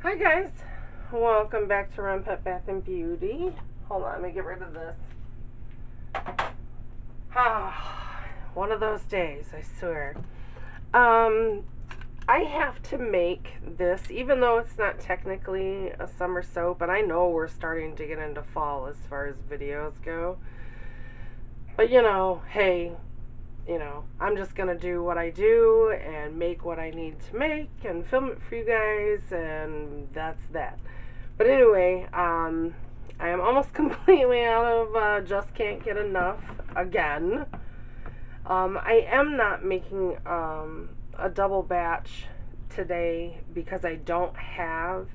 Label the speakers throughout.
Speaker 1: Hi guys, welcome back to Renpet Bath Beauty. Hold on, let me get rid of this. One of those days, I swear. I have to make this, even though it's not technically a summer soap, and I know we're starting to get into fall as far as videos go. But hey, I'm just gonna do what I do and make what I need to make and film it for you guys, and that's that. But anyway, I am almost completely out of Just Can't Get Enough again. I am not making a double batch today because I don't have.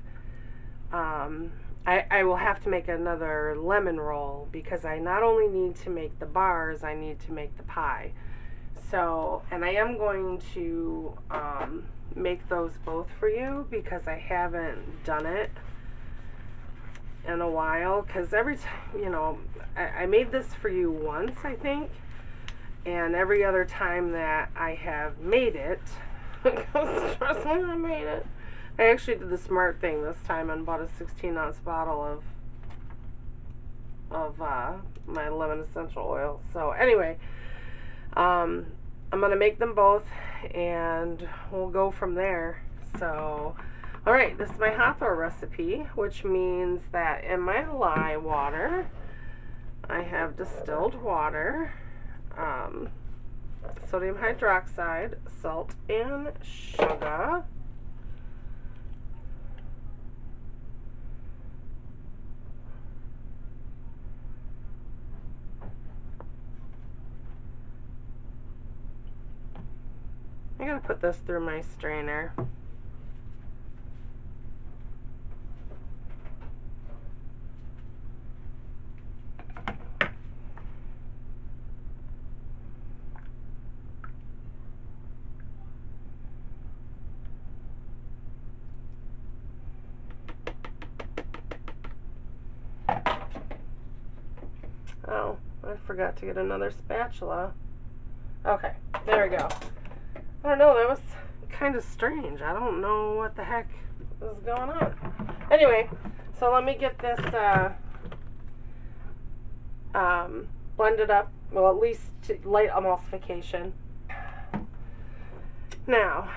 Speaker 1: I will have to make another lemon roll because I not only need to make the bars, I need to make the pie. So, and I am going to make those both for you because I haven't done it in a while. Because every time, I made this for you once, I think, and every other time that I have made it, trust me, I made it. I actually did the smart thing this time and bought a 16-ounce bottle of my lemon essential oil. So anyway, I'm going to make them both and we'll go from there. So, alright, this is my Hawthorne recipe, which means that in my lye water, I have distilled water, sodium hydroxide, salt, and sugar. I gotta put this through my strainer. Oh, I forgot to get another spatula. Okay, there we go. I don't know, that was kind of strange. I don't know what the heck is going on. Anyway, so let me get this blended up, well, at least to light emulsification. Now,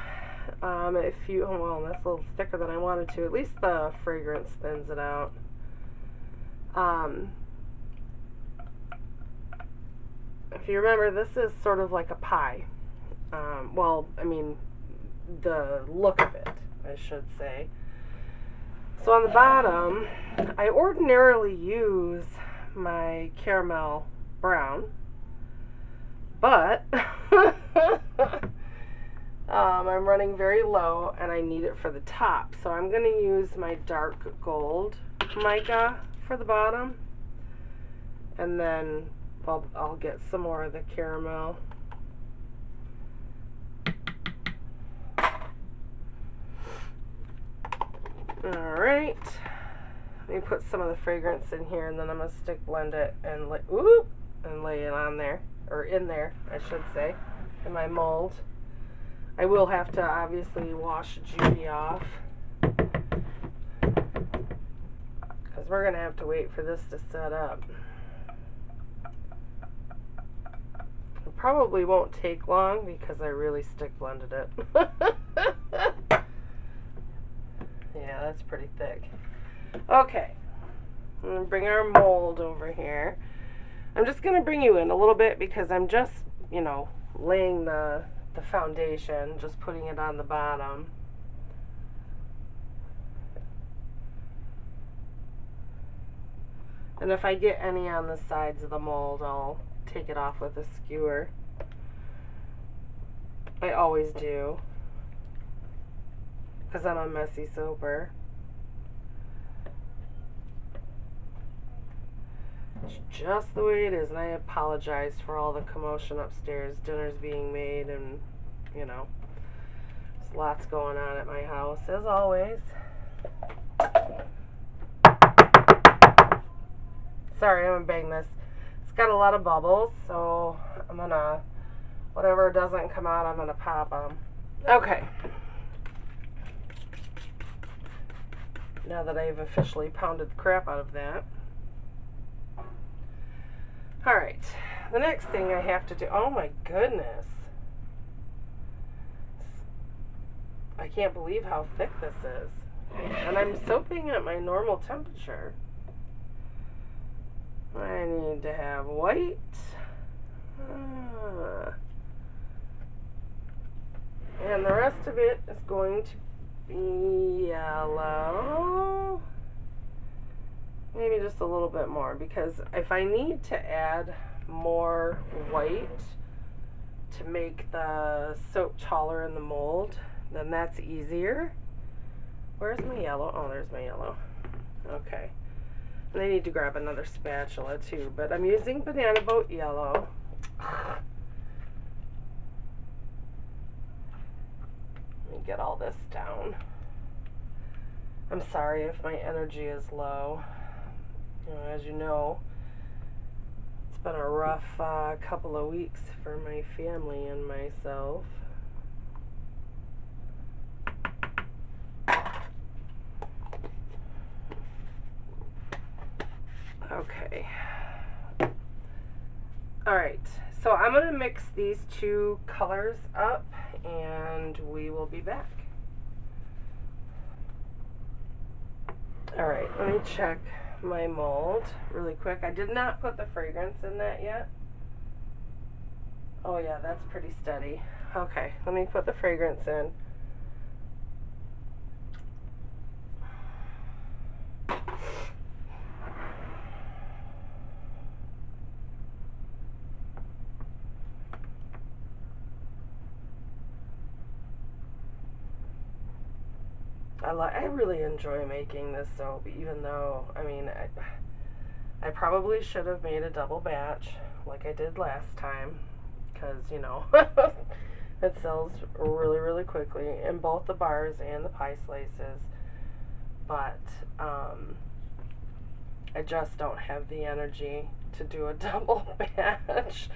Speaker 1: if you, oh well, that's a little thicker than I wanted to. At least the fragrance thins it out. If you remember, this is sort of like a pie. Well, I mean, the look of it, I should say. So on the bottom, I ordinarily use my caramel brown, but I'm running very low and I need it for the top. So I'm going to use my dark gold mica for the bottom, and then I'll get some more of the caramel. Alright, let me put some of the fragrance in here, and then I'm going to stick blend it and lay it on there, or in there, I should say, in my mold. I will have to obviously wash Judy off, because we're going to have to wait for this to set up. It probably won't take long because I really stick blended it. Yeah, that's pretty thick. Okay, I'm going to bring our mold over here. I'm just going to bring you in a little bit because I'm just, laying the foundation, just putting it on the bottom. And if I get any on the sides of the mold, I'll take it off with a skewer. I always do, because I'm a messy soaper. It's just the way it is, and I apologize for all the commotion upstairs. Dinner's being made, and there's lots going on at my house, as always. Sorry, I'm gonna bang this. It's got a lot of bubbles, so I'm gonna, whatever doesn't come out, I'm gonna pop them. Okay. now that I've officially pounded the crap out of that. Alright, the next thing I have to do, oh my goodness. I can't believe how thick this is. And I'm soaping at my normal temperature. I need to have white. And the rest of it is going to be yellow. Maybe just a little bit more, because if I need to add more white to make the soap taller in the mold, then that's easier. Where's my yellow? Oh, there's my yellow. Okay. And I need to grab another spatula too, but I'm using Banana Boat Yellow. Let me get all this down. I'm sorry if my energy is low. As you know, it's been a rough couple of weeks for my family and myself. Okay. Alright, so I'm going to mix these two colors up and we will be back. Alright, let me check my mold really quick. I did not put the fragrance in that yet. Oh yeah, that's pretty steady. Okay, let me put the fragrance in. I really enjoy making this soap, even though, I mean, I probably should have made a double batch like I did last time, because, you know, it sells really, really quickly in both the bars and the pie slices, but I just don't have the energy to do a double batch.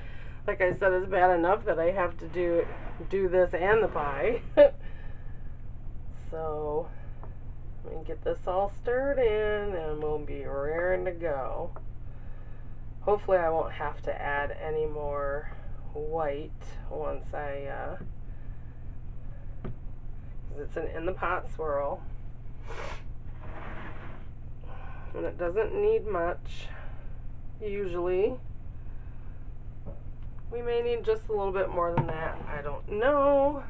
Speaker 1: Like I said, it's bad enough that I have to do this and the pie. So let me get this all stirred in and we'll be raring to go. Hopefully I won't have to add any more white once because it's an in the pot swirl. And it doesn't need much, usually. We may need just a little bit more than that, I don't know.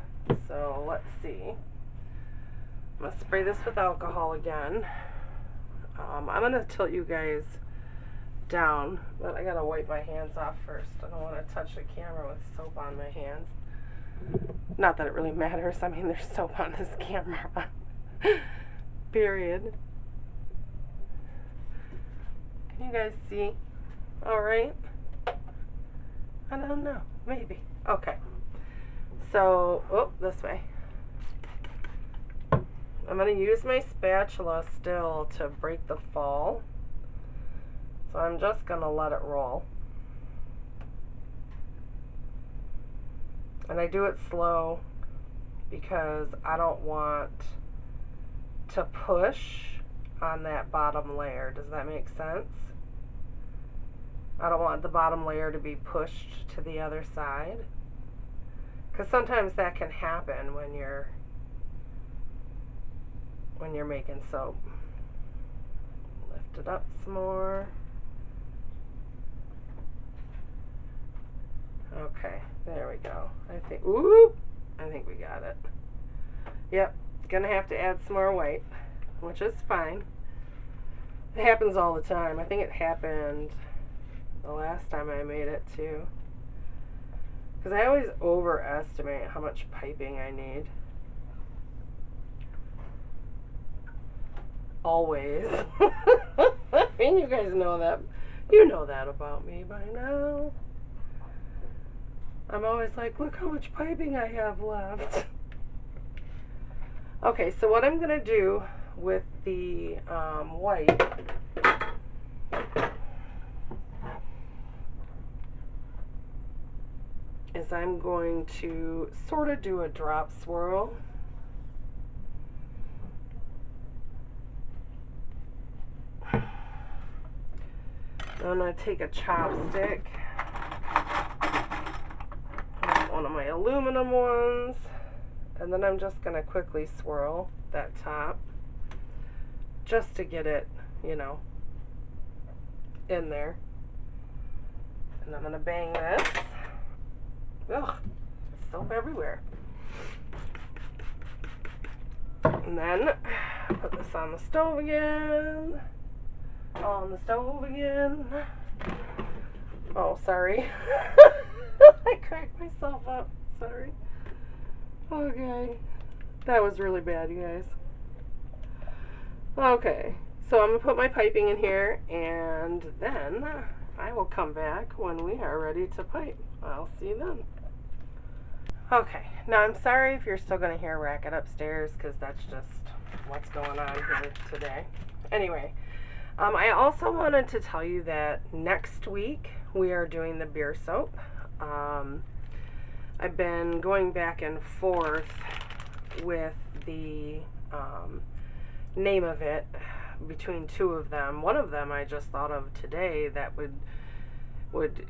Speaker 1: So let's see. I'm going to spray this with alcohol again. I'm going to tilt you guys down, but I got to wipe my hands off first. I don't want to touch the camera with soap on my hands. Not that it really matters. I mean, there's soap on this camera. Period. Can you guys see? Alright? I don't know. Maybe. Okay. So, oh, this way. I'm going to use my spatula still to break the fall. So I'm just going to let it roll. And I do it slow because I don't want to push on that bottom layer. Does that make sense? I don't want the bottom layer to be pushed to the other side. Because sometimes that can happen when you're making soap. Lift it up some more. Okay, there we go. I think we got it. Yep, gonna have to add some more white, which is fine. It happens all the time. I think it happened the last time I made it too. Because I always overestimate how much piping I need. Always. I mean, you guys know that. You know that about me by now. I'm always like, look how much piping I have left. Okay, so what I'm going to do with the white is I'm going to sort of do a drop swirl. I'm going to take a chopstick, one of my aluminum ones, and then I'm just going to quickly swirl that top just to get it, you know, in there. And I'm going to bang this. Ugh, soap everywhere. And then put this on the stove again. On the stove again. Oh, sorry. I cracked myself up. Sorry. Okay. That was really bad, you guys. Okay. So I'm going to put my piping in here, and then I will come back when we are ready to pipe. I'll see you then. Okay. Now, I'm sorry if you're still going to hear a racket upstairs, because that's just what's going on here today. Anyway, I also wanted to tell you that next week we are doing the beer soap. I've been going back and forth with the name of it between two of them. One of them I just thought of today that would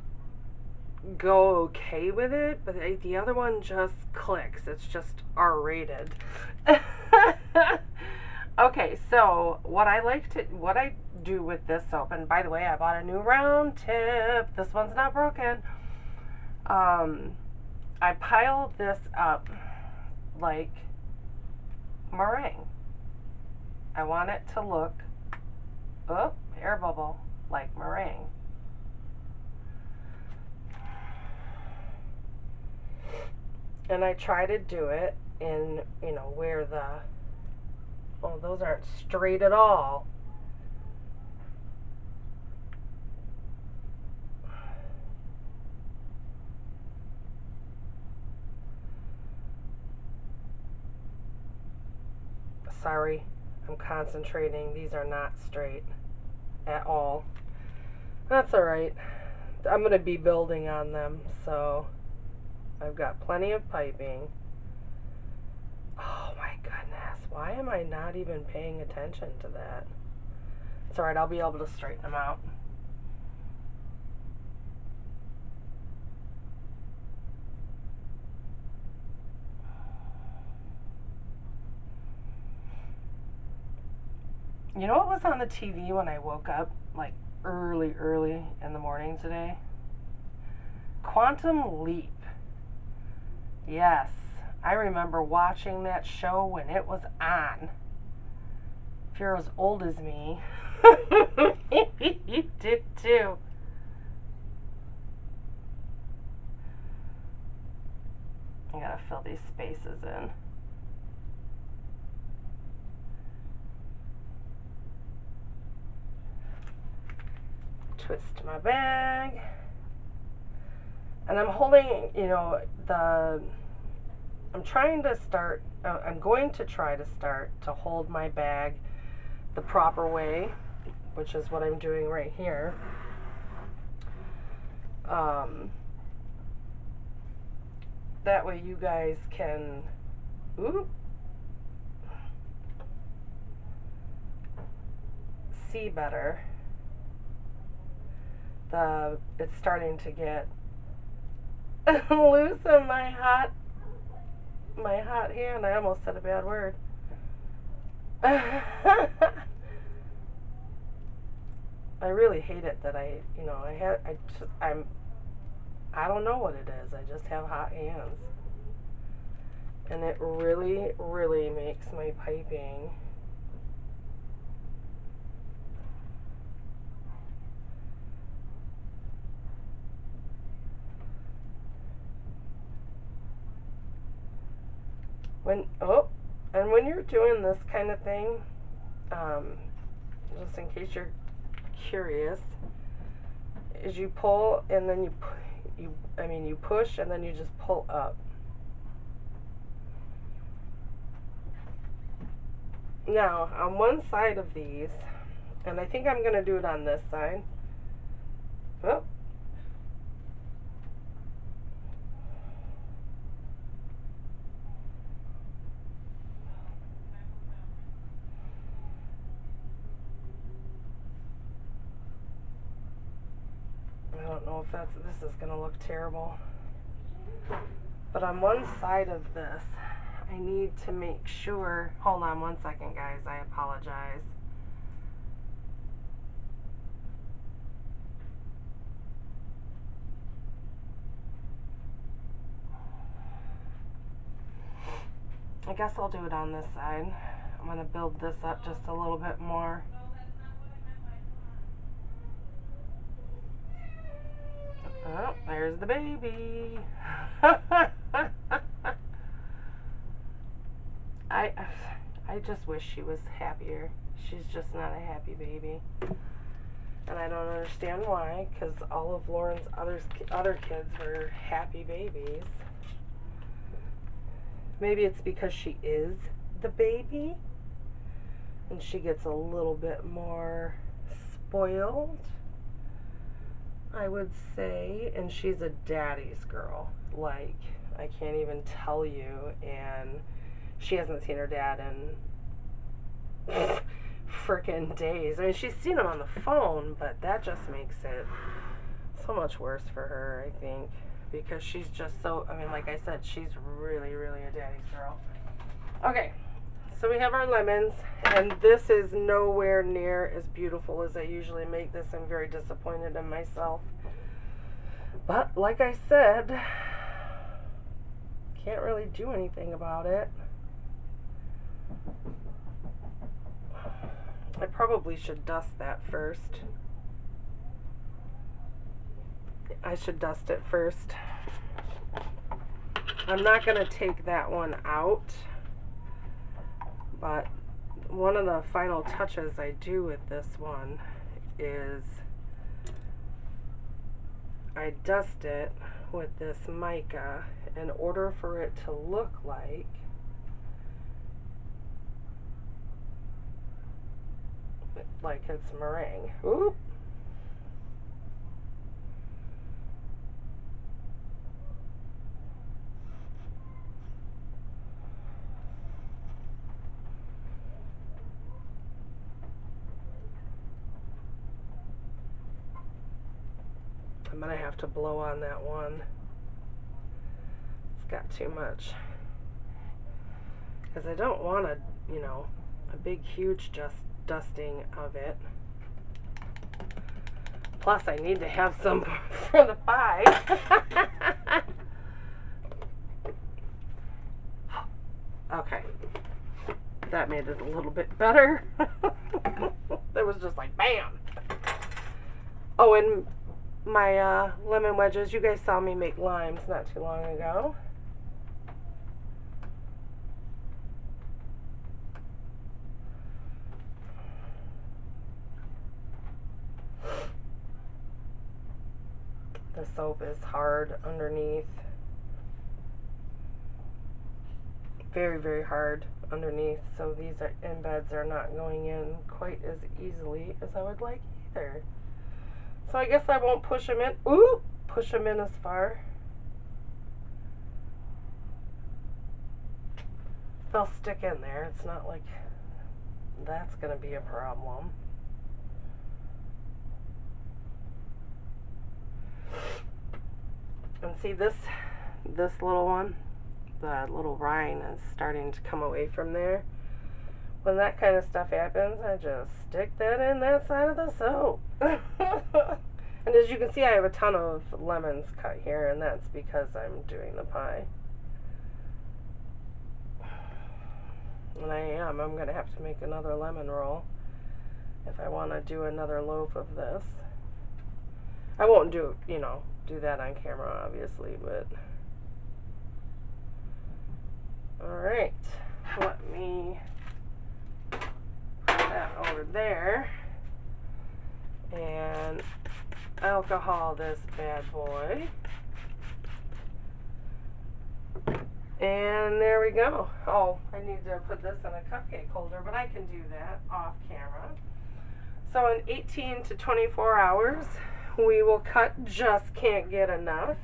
Speaker 1: go okay with it, but the other one just clicks. It's just R-rated. Okay, so what I do with this soap, and by the way, I bought a new round tip. This one's not broken. I pile this up like meringue. I want it to look, oh, air bubble, like meringue. And I try to do it in, you know, where the, oh, those aren't straight at all. Sorry, I'm concentrating. These are not straight at all. That's alright. I'm going to be building on them, so I've got plenty of piping. Oh my goodness, why am I not even paying attention to that? It's alright, I'll be able to straighten them out. You know what was on the TV when I woke up, like early in the morning today? Quantum Leap. Yes, I remember watching that show when it was on. If you're as old as me, you did too. I gotta fill these spaces in. Twist my bag. And I'm holding, you know, I'm trying to start, I'm going to try to start to hold my bag the proper way, which is what I'm doing right here. That way you guys can, see better. It's starting to get loose in my hot hand. I almost said a bad word. I really hate it that I don't know what it is. I just have hot hands. And it really makes my piping and when you're doing this kind of thing, just in case you're curious, is you pull and then you push and then you just pull up. Now, on one side of these, and I think I'm going to do it on this side. Oh. don't know if this is going to look terrible. But on one side of this, I need to make sure, hold on one second guys, I apologize. I guess I'll do it on this side. I'm going to build this up just a little bit more. Oh, there's the baby. I just wish she was happier. She's just not a happy baby. And I don't understand why, because all of Lauren's other kids were happy babies. Maybe it's because she is the baby and she gets a little bit more spoiled, I would say, and she's a daddy's girl. Like, I can't even tell you, and she hasn't seen her dad in frickin' days. I mean, she's seen him on the phone, but that just makes it so much worse for her, I think, because she's just so, I mean, like I said, she's really, really a daddy's girl. Okay, so we have our lemons, and this is nowhere near as beautiful as I usually make this. I'm very disappointed in myself. But, like I said, can't really do anything about it. I probably should dust that first. I should dust it first. I'm not going to take that one out, but one of the final touches I do with this one is I dust it with this mica in order for it to look like it's meringue. Oop. I'm gonna have to blow on that one. It's got too much. Because I don't want a, you know, a big huge dusting of it. Plus I need to have some for the pie. Okay. That made it a little bit better. It was just like bam. Oh, and my lemon wedges, you guys saw me make limes not too long ago. The soap is hard underneath. Very, very hard underneath, so these embeds are not going in quite as easily as I would like either. So I guess I won't push them in. Ooh! Push them in as far. They'll stick in there. It's not like that's going to be a problem. And see this little one, the little rind is starting to come away from there. When that kind of stuff happens, I just stick that in that side of the soap. And as you can see, I have a ton of lemons cut here, and that's because I'm doing the pie. And I'm going to have to make another lemon roll if I want to do another loaf of this. I won't do that on camera, obviously, but... Alright, let me put that over there and alcohol this bad boy. And there we go. Oh, I need to put this in a cupcake holder, but I can do that off camera. So in 18 to 24 hours, we will cut Just Can't Get Enough,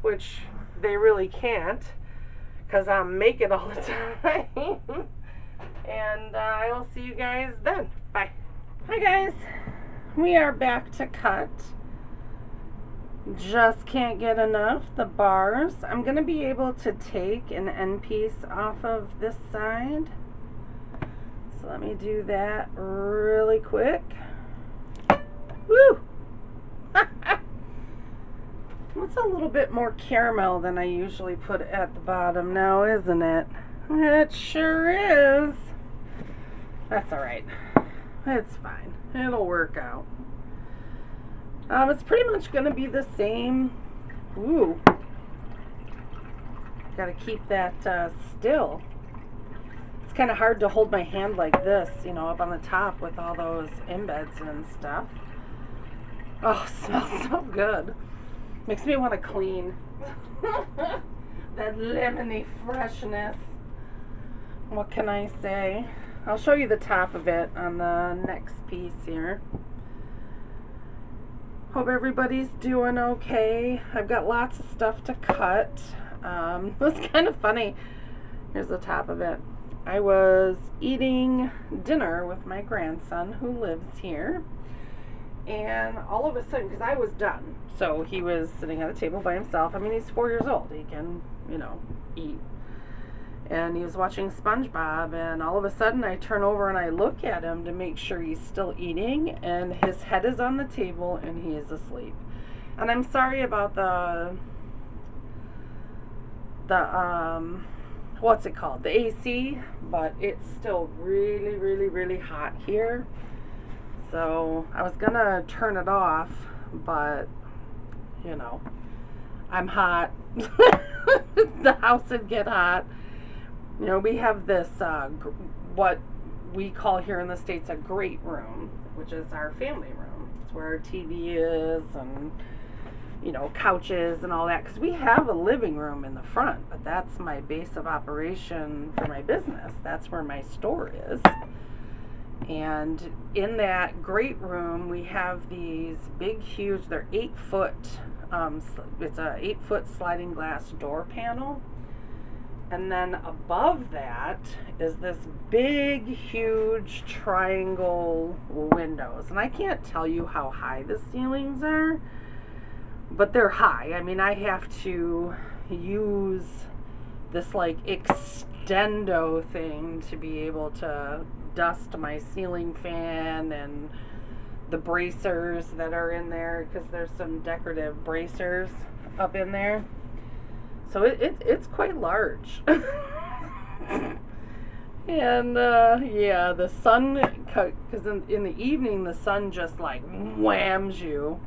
Speaker 1: which they really can't, because I make it all the time. And I will see you guys then. Bye. Hi guys. We are back to cut. Just can't get enough. The bars. I'm going to be able to take an end piece off of this side. So let me do that really quick. Woo! It's a little bit more caramel than I usually put at the bottom now, isn't it? It sure is. That's alright. It's fine. It'll work out. It's pretty much going to be the same. Ooh. Got to keep that still. It's kind of hard to hold my hand like this, you know, up on the top with all those embeds and stuff. Oh, it smells so good. Makes me want to clean. That lemony freshness. What can I say? I'll show you the top of it on the next piece here. Hope everybody's doing okay. I've got lots of stuff to cut. It's kind of funny. Here's the top of it. I was eating dinner with my grandson who lives here. And all of a sudden, because I was done, so he was sitting at a table by himself. I mean, he's 4 years old. He can, you know, eat. And he was watching SpongeBob, and all of a sudden I turn over and I look at him to make sure he's still eating, and his head is on the table and he is asleep. And I'm sorry about the what's it called? The AC, but it's still really, really, really hot here. So I was gonna turn it off, but you know, I'm hot. The house would get hot. You know, we have this, what we call here in the States a great room, which is our family room. It's where our TV is and, you know, couches and all that. Because we have a living room in the front, but that's my base of operation for my business. That's where my store is. And in that great room, we have these big, huge, they're 8-foot, it's a 8-foot sliding glass door panel. And then above that is this big, huge triangle windows. And I can't tell you how high the ceilings are, but they're high. I mean, I have to use this like extendo thing to be able to dust my ceiling fan and the bracers that are in there, because there's some decorative bracers up in there. So it's quite large. And yeah, the sun, because in the evening the sun just like whams you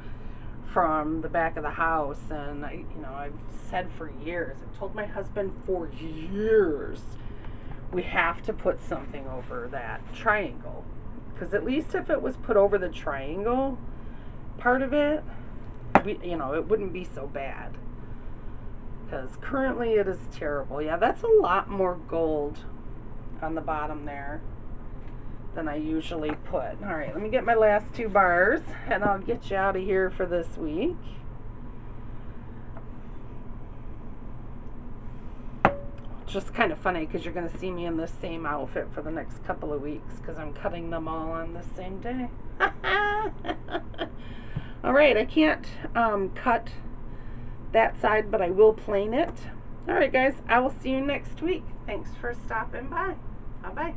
Speaker 1: from the back of the house. And I've said for years, I've told my husband for years, we have to put something over that triangle, because at least if it was put over the triangle part of it, it wouldn't be so bad. Because currently it is terrible. Yeah, that's a lot more gold on the bottom there than I usually put. Alright, let me get my last 2 bars and I'll get you out of here for this week. Just kind of funny because you're going to see me in the same outfit for the next couple of weeks because I'm cutting them all on the same day. Alright, I can't cut that side, but I will plane it. Alright guys, I will see you next week. Thanks for stopping by. Bye bye.